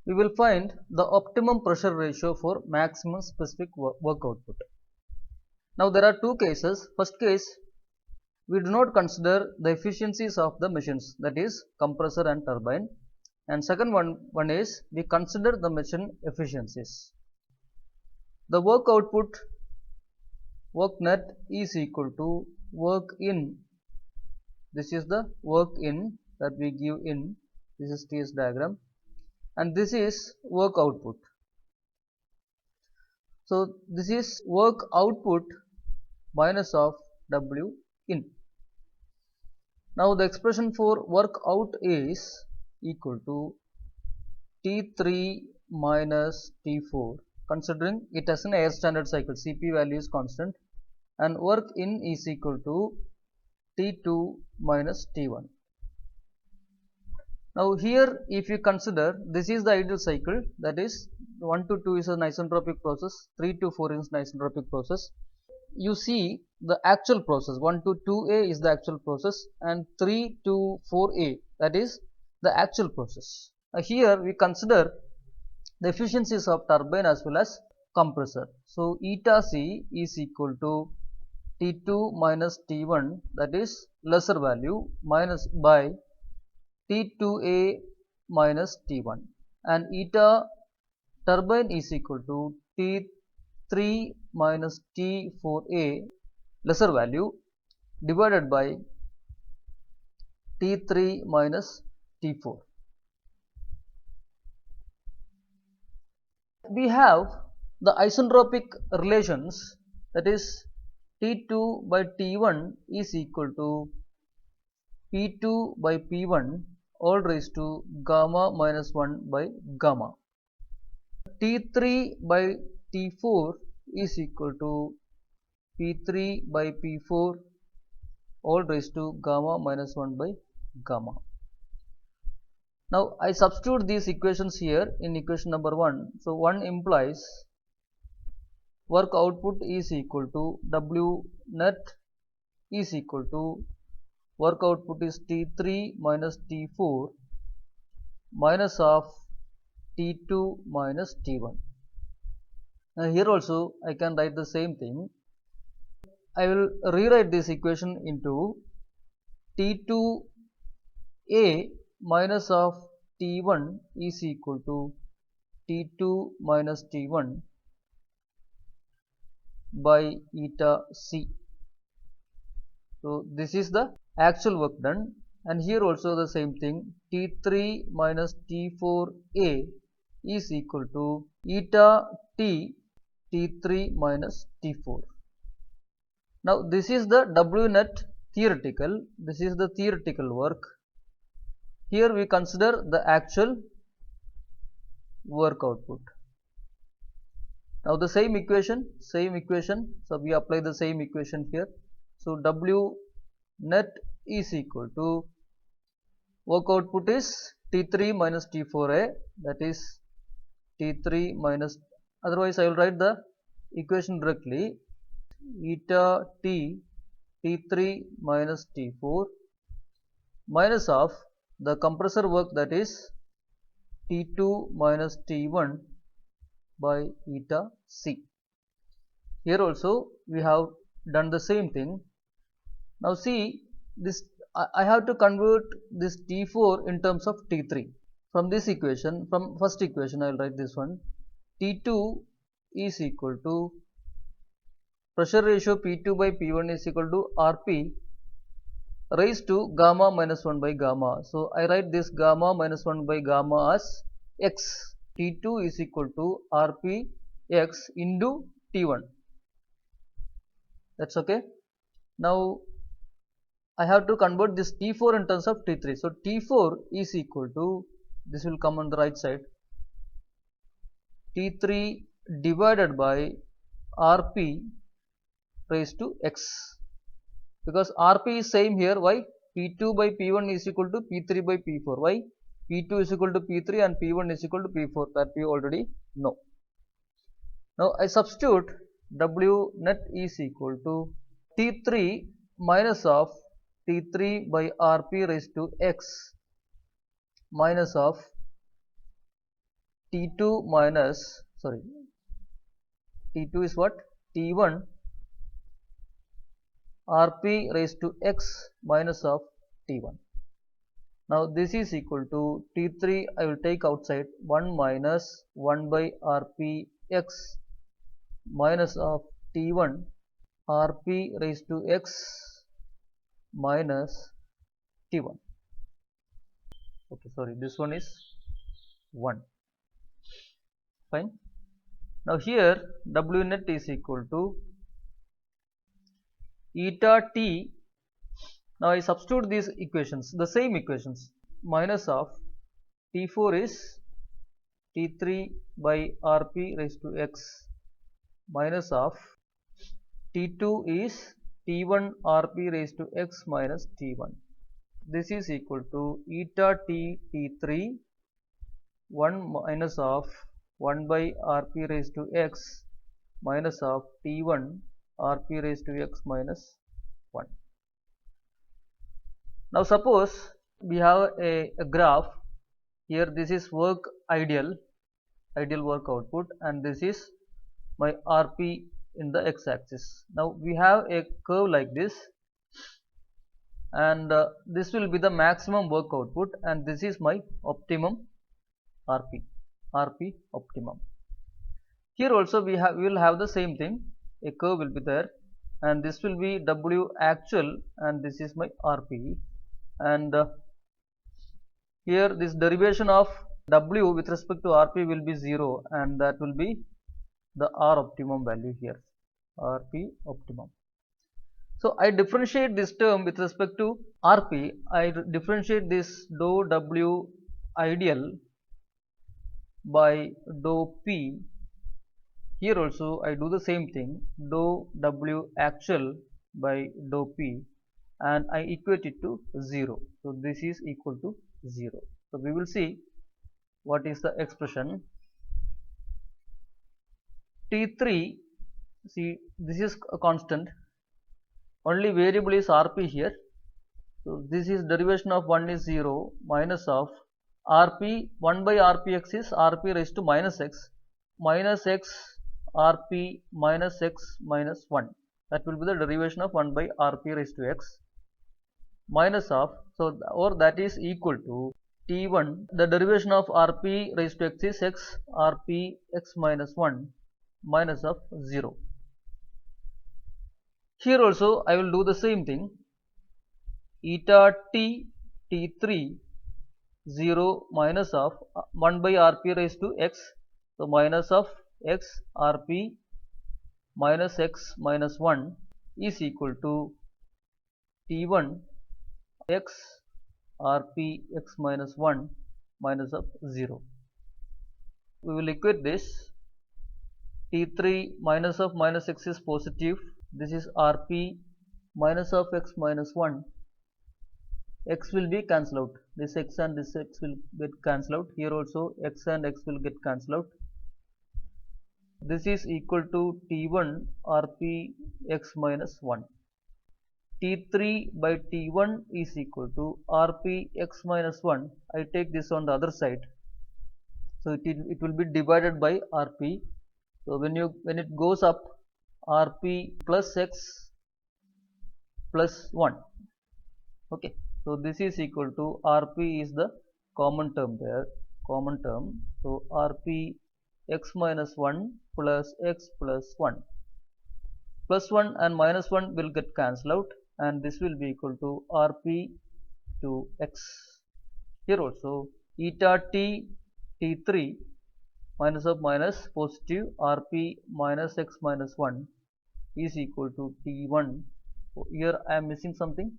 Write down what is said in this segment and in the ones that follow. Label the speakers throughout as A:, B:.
A: we will find the optimum pressure ratio for maximum specific work output. Now there are two cases. First case, we do not consider the efficiencies of the machines, that is compressor and turbine, and second one is we consider the machine efficiencies. The work output, work net is equal to work in. This is the work in that we give in. This is TS diagram, and this is work output. So this is work output minus of W in. Now the expression for work out is equal to T3 minus T4, considering it as an air standard cycle, Cp value is constant, and work in is equal to T2 minus T1. Now here if you consider this is the ideal cycle, that is 1 to 2 is an isentropic process, 3 to 4 is an isentropic process. You see the actual process, 1 to 2a is the actual process and 3 to 4a, that is the actual process. Here we consider the efficiencies of turbine as well as compressor. So eta C is equal to T2 minus T1, that is lesser value, minus by T2a minus T1, and eta turbine is equal to T3 minus T4a lesser value divided by T3 minus T4. We have the isentropic relations, that is T2 by T1 is equal to P2 by P1 all raised to gamma minus 1 by gamma. T3 by T4 is equal to P3 by P4 all raised to gamma minus 1 by gamma. Now I substitute these equations here in equation number 1. So 1 implies work output is equal to W net is equal to work output is T3 minus T4 minus of T2 minus T1. Now here also I can write the same thing. I will rewrite this equation into T2a minus of T1 is equal to T2 minus T1 by eta C. So this is the actual work done, and here also the same thing, T3 minus T4a is equal to eta T T3 minus T4. Now this is the W net theoretical, this is the theoretical work. Here we consider the actual work output. Now the same equation, so we apply the same equation here. So W net is equal to work output is T3 minus T4a, that is T3 minus, otherwise I will write the equation directly, eta T T3 minus T4 minus of the compressor work, that is T2 minus T1 by eta C. Here also we have done the same thing. Now see this, I have to convert this T4 in terms of T3. From this equation, from first equation I will write this one, T2 is equal to pressure ratio P2 by P1 is equal to Rp raised to gamma minus 1 by gamma. So I write this gamma minus 1 by gamma as X. T2 is equal to Rp X into T1. That's okay. Now I have to convert this T4 in terms of T3. So T4 is equal to, this will come on the right side, T3 divided by Rp raised to X, because Rp is same here. Why? P2 by P1 is equal to P3 by P4. Why? P2 is equal to P3 and P1 is equal to P4, that we already know. Now I substitute W net is equal to T3 minus of T3 by Rp raised to X minus of t2 minus, sorry, t2 is what? t1 rp raised to x minus of t1. Now this is equal to t3, I will take outside, 1 minus 1 by rp x minus of t1 rp raised to x minus t1. Okay, sorry, this one is 1. Fine. Now here w net is equal to eta t. Now I substitute these equations, the same equations. Minus of t4 is t3 by rp raised to x minus of t2 is t1 rp raised to x minus t1. This is equal to eta t t3 1 minus of 1 by rp raised to x minus of t1 rp raised to x minus 1. Now suppose we have a graph here. This is work ideal work output, and this is my rp in the x-axis. Now we have a curve like this, and this will be the maximum work output, and this is my optimum rp optimum. Here also we will have the same thing. A curve will be there, and this will be w actual, and this is my rp, and here this derivation of w with respect to rp will be 0, and that will be the r optimum value here, rp optimum. So I differentiate this term with respect to rp. I differentiate this dou w ideal by dou p. Here also I do the same thing, dou w actual by dou p, and I equate it to 0. So this is equal to 0. So we will see what is the expression. t3, see, this is a constant, only variable is rp here. So this is derivation of 1 is 0 minus of rp, 1 by rpx is rp raised to minus x rp minus x minus 1. That will be the derivation of 1 by rp raised to x minus of, so, or that is equal to t1, the derivation of rp raised to x is x rp x minus 1 minus of 0. Here also I will do the same thing, eta t t3 0 minus of 1 by rp raised to x, so minus of x rp minus x minus 1 is equal to t1 x rp x minus 1 minus of 0. We will equate this. t3 minus of minus x is positive, this is rp minus of x minus 1. X will be cancelled out, this x and this x will get cancelled out. Here also x and x will get cancelled out. This is equal to t1 rp x minus 1. t3 by t1 is equal to rp x minus 1. I take this on the other side, so it will be divided by rp. So when it goes up, rp plus x plus 1. Okay, so this is equal to rp is the common term there, common term. So rp x minus 1 plus x plus 1, plus 1 and minus 1 will get cancelled out, and this will be equal to rp to x. Here also eta t t3 minus of minus positive rp minus x minus 1 is equal to t1. Here I am missing something,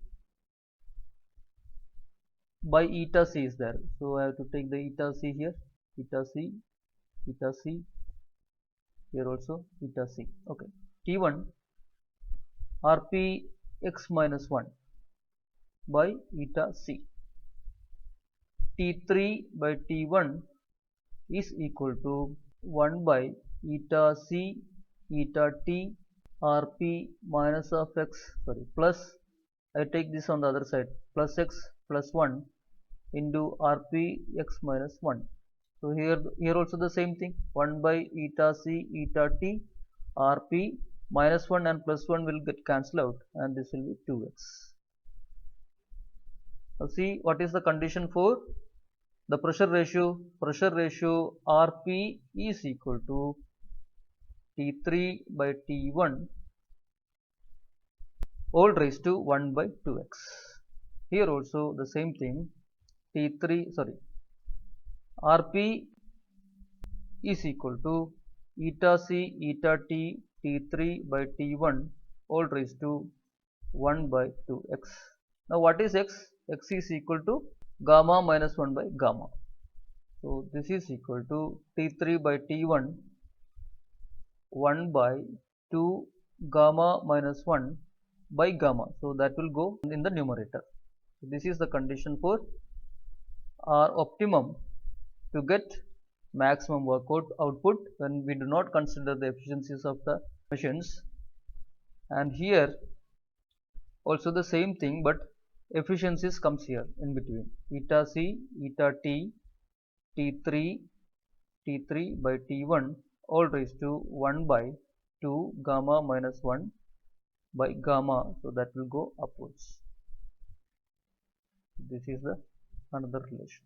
A: by eta c is there, so I have to take the eta c here, eta c, here also eta c. Okay, t1 rp x minus 1 by eta c. t3 by t1 is equal to 1 by eta c eta t rp minus of x, sorry, plus, I take this on the other side, plus x plus 1 into rp x minus 1. So here also the same thing, 1 by eta c eta t rp minus 1 and plus 1 will get cancelled out, and this will be 2x. Now see what is the condition for the pressure ratio. Pressure ratio rp is equal to T3 by T1 all raised to 1 by 2x. Here also the same thing, rp is equal to eta c eta t T3 by T1 all raised to 1 by 2x. Now what is x? X is equal to gamma minus 1 by gamma. So this is equal to T3 by T1 1 by 2 gamma minus 1 by gamma. So that will go in the numerator. So this is the condition for our optimum to get maximum work output when we do not consider the efficiencies of the machines. And here also the same thing, but efficiencies comes here in between, eta c eta t T3 by T1 all raised to 1 by 2 gamma minus 1 by gamma. So that will go upwards. This is the another relation.